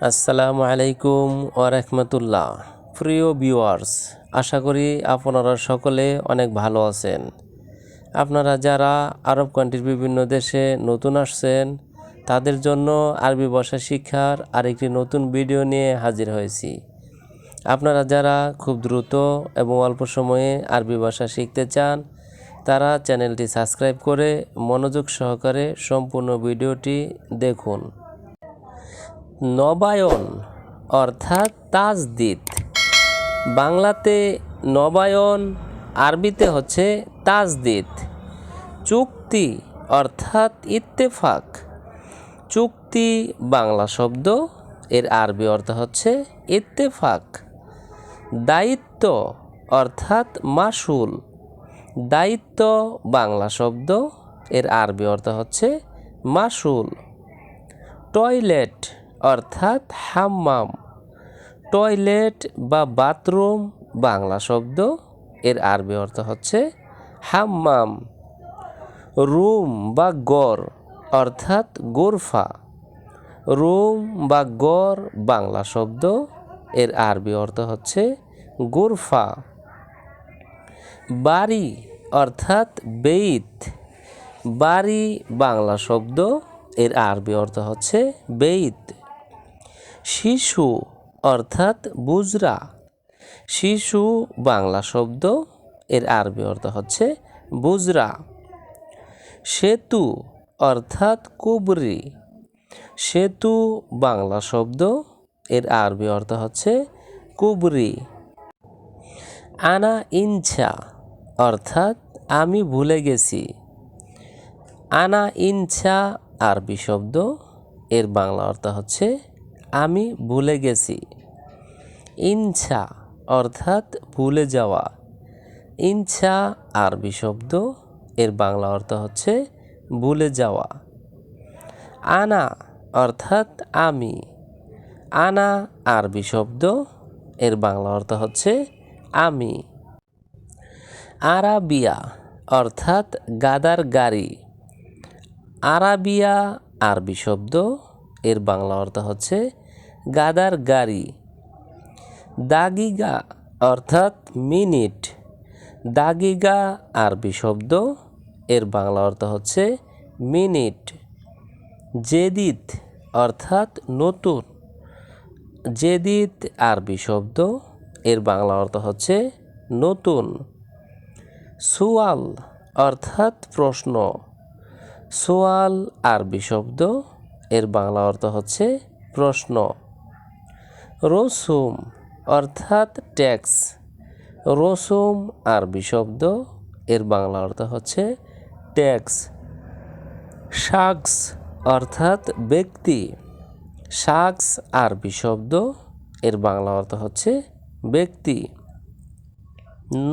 আসসালামু আলাইকুম ওয়া রাহমাতুল্লাহ। প্রিয় ভিউয়ার্স, আশা করি আপনারা সকলে অনেক ভালো আছেন। আপনারা যারা আরব কান্ট্রির বিভিন্ন দেশে নতুন আসছেন তাদের জন্য আরবি ভাষা শিক্ষার আরেকটি নতুন ভিডিও নিয়ে হাজির হয়েছি। আপনারা যারা খুব দ্রুত এবং অল্প সময়ে আরবি ভাষা শিখতে চান তারা চ্যানেলটি সাবস্ক্রাইব করে মনোযোগ সহকারে সম্পূর্ণ ভিডিওটি দেখুন। নবায়ন অর্থাৎ তাজদিদ। বাংলাতে নবায়ন, আরবিতে হচ্ছে তাজদিদ। চুক্তি অর্থাৎ ইত্তেফাক। চুক্তি বাংলা শব্দ, এর আরবি অর্থ হচ্ছে ইত্তেফাক। দায়িত্ব অর্থাৎ মাসুল। দায়িত্ব বাংলা শব্দ, এর আরবি অর্থ হচ্ছে মাসুল। টয়লেট অর্থাৎ হাম্মাম। টয়লেট বা বাথরুম বাংলা শব্দ, এর আরবি অর্থ হচ্ছে হাম্মাম। রুম বা গড় অর্থাৎ গোরফা। রুম বা গড় বাংলা শব্দ, এর আরবি অর্থ হচ্ছে গোরফা। বাড়ি অর্থাৎ বেইত। বাড়ি বাংলা শব্দ, এর আরবি অর্থ হচ্ছে বেইত। শিশু অর্থাৎ বুজরা। শিশু বাংলা শব্দ, এর আরবি অর্থ হচ্ছে বুজরা। সেতু অর্থাৎ কুবরি। সেতু বাংলা শব্দ, এর আরবি অর্থ হচ্ছে কুবরি। আনা ইনছা অর্থাৎ আমি ভুলে গেছি। আনা ইনছা আরবি শব্দ, এর বাংলা অর্থ হচ্ছে আমি ভুলে গেছি। ইনছা অর্থাৎ ভুলে যাওয়া। ইনছা আরবি শব্দ, এর বাংলা অর্থ হচ্ছে ভুলে যাওয়া। আনা অর্থাৎ আমি। আনা আরবি শব্দ, এর বাংলা অর্থ হচ্ছে আমি। আরাবিয়া অর্থাৎ গাদার গাড়ি। আরাবিয়া আরবি শব্দ, এর বাংলা অর্থ হচ্ছে গাদার গাড়ি। দাগিগা অর্থাৎ মিনিট। দাগিগা আরবি শব্দ, এর বাংলা অর্থ হচ্ছে মিনিট। জেদিদ অর্থাৎ নতুন। জেদিদ আরবি শব্দ, এর বাংলা অর্থ হচ্ছে নতুন। সুয়াল অর্থাৎ প্রশ্ন। সোয়াল আরবি শব্দ, এর বাংলা অর্থ হচ্ছে প্রশ্ন। রসুম অর্থাৎ ট্যাক্স। রসুম আরবি শব্দ, এর বাংলা অর্থ হচ্ছে ট্যাক্স। শাখস অর্থাৎ ব্যক্তি। শাখস আরবি শব্দ, এর বাংলা অর্থ হচ্ছে ব্যক্তি।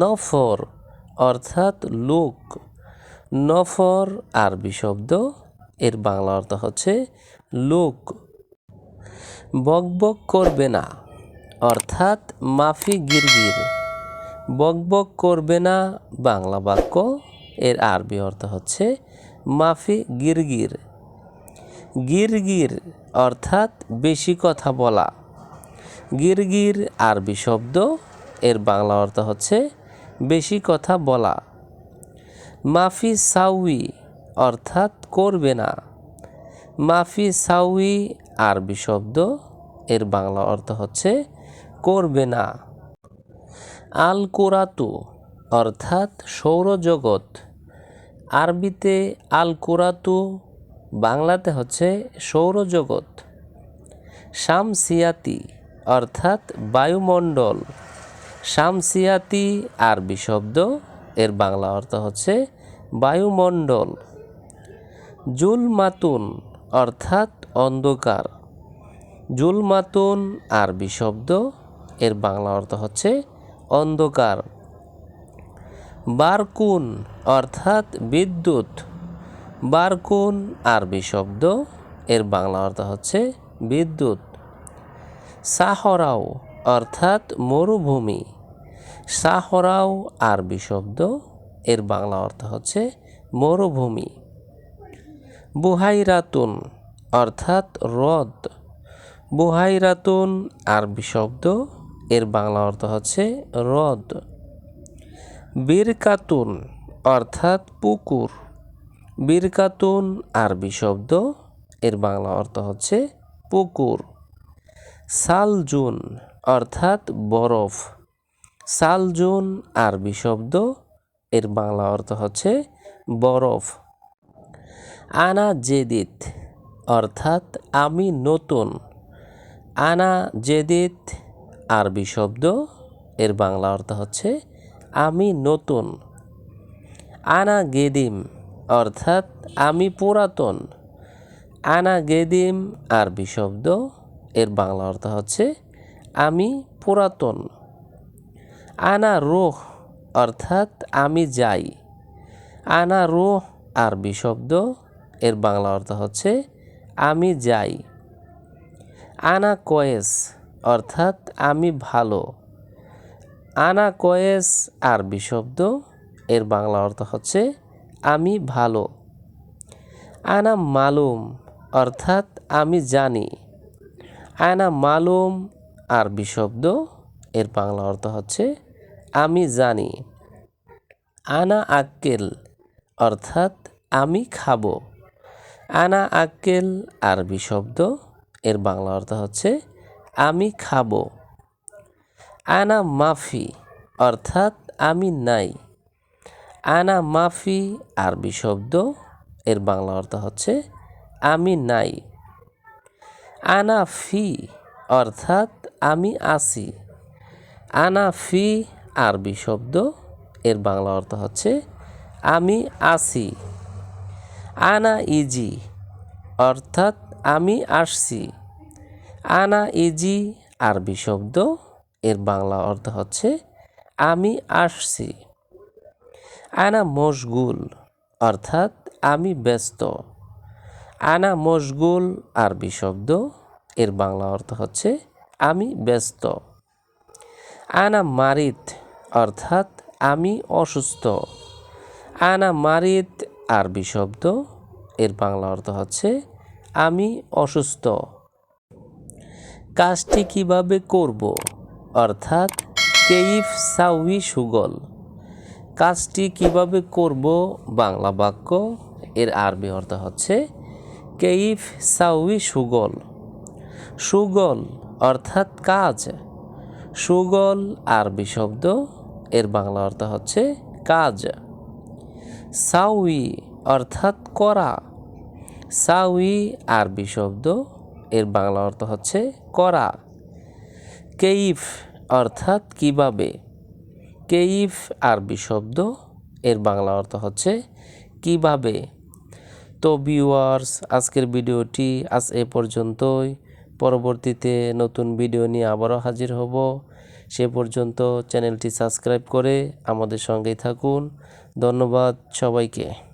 নফর অর্থাৎ লোক। নফর আরবি শব্দ, এর বাংলা অর্থ হচ্ছে লোক। বকবক করবে না অর্থাৎ মাফি গিরগির। বকবক করবে না বাংলা বাক্য, এর আরবি অর্থ হচ্ছে মাফি গিরগির। গিরগির অর্থাৎ বেশি কথা বলা। গিরগির আরবি শব্দ, এর বাংলা অর্থ হচ্ছে বেশি কথা বলা। মাফি সাউই অর্থাৎ করবে না। মাফি সাউই আরবি শব্দ, এর বাংলা অর্থ হচ্ছে করবে না। আল কুরাতু অর্থাৎ সৌরজগৎ। আরবিতে আল কুরাতু, বাংলাতে হচ্ছে সৌরজগৎ। শামসিয়াতি অর্থাৎ বায়ুমণ্ডল। শামসিয়াতি আরবি শব্দ, এর বাংলা অর্থ হচ্ছে বায়ুমণ্ডল। জুলমাতুন অর্থাৎ অন্ধকার। জুলমাতুন আরবি শব্দ, এর বাংলা অর্থ হচ্ছে অন্ধকার। বারকুন অর্থাৎ বিদ্যুৎ। বারকুন আরবি শব্দ, এর বাংলা অর্থ হচ্ছে বিদ্যুৎ। সাহরাও অর্থাৎ মরুভূমি। সাহরাও আরবি শব্দ, এর বাংলা অর্থ হচ্ছে মরুভূমি। বুহাইরাতুন অর্থাৎ হ্রদ। বুহাইরাতুন আরবি শব্দ, এর বাংলা অর্থ হচ্ছে হ্রদ। বিরকাতুন অর্থাৎ পুকুর। বিরকাতুন আরবি শব্দ, এর বাংলা অর্থ হচ্ছে পুকুর। সালজুন অর্থাৎ বরফ। সালজুন আরবি শব্দ, এর বাংলা অর্থ হচ্ছে বরফ। আনা জেদিদ অর্থাৎ আমি নতুন। আনা জেদিদ আরবি শব্দ, এর বাংলা অর্থ হচ্ছে আমি নতুন। আনা গেদিম অর্থাৎ আমি পুরাতন। আনা গেদিম আরবি শব্দ, এর বাংলা অর্থ হচ্ছে আমি পুরাতন। আনা রুহ অর্থাৎ আমি যাই। আনা রুহ আরবি শব্দ, এর বাংলা অর্থ হচ্ছে আমি যাই। আনা কয়েস অর্থাৎ আমি ভালো। আনা কয়েস আরবি শব্দ, এর বাংলা অর্থ হচ্ছে আমি ভালো। আনা মালুম অর্থাৎ আমি জানি। আনা মালুম আরবি শব্দ, এর বাংলা অর্থ হচ্ছে আমি জানি। আনা আক্কেল অর্থাৎ আমি খাবো। আনা আক্কেল আরবি শব্দ, এর বাংলা অর্থ হচ্ছে আমি খাবো। আনা মাফি অর্থাৎ আমি নাই। আনা মাফি আরবি শব্দ, এর বাংলা অর্থ হচ্ছে আমি নাই। আনা ফি অর্থাৎ আমি আছি। আনা ফি আরবি শব্দ, এর বাংলা অর্থ হচ্ছে আমি আছি। আনা ইজি অর্থাৎ আমি আসছি। আনা ইজি আরবি শব্দ, এর বাংলা অর্থ হচ্ছে আমি আসছি। আনা মশগুল অর্থাৎ আমি ব্যস্ত। আনা মশগুল আরবি শব্দ, এর বাংলা অর্থ হচ্ছে আমি ব্যস্ত। আনা মারিদ অর্থাৎ আমি অসুস্থ। আনা মারিদ আরবি শব্দ, এর বাংলা অর্থ হচ্ছে আমি অসুস্থ। কাজটি কিভাবে করব অর্থাৎ কেইফ সাউই সুগল। কাজটি কিভাবে করব বাংলা বাক্য, এর আরবি অর্থ হচ্ছে কেইফ সাউই সুগল। সুগল অর্থাৎ কাজ। সুগল আরবি শব্দ, এর বাংলা অর্থ হচ্ছে কাজ। সাউই অর্থাৎ করা। সাউই আরবি শব্দ, এর বাংলা অর্থ হচ্ছে করা। কেইফ অর্থাৎ কিভাবে। কেইফ আরবি শব্দ, এর বাংলা অর্থ হচ্ছে কিভাবে। তো ভিউয়ার্স, আজকের ভিডিওটি আজ এ পর্যন্তই। পরবর্তীতে নতুন ভিডিও নিয়ে আবারও হাজির হব। সে পর্যন্ত চ্যানেলটি সাবস্ক্রাইব করে আমাদের সঙ্গেই থাকুন। ধন্যবাদ সবাইকে।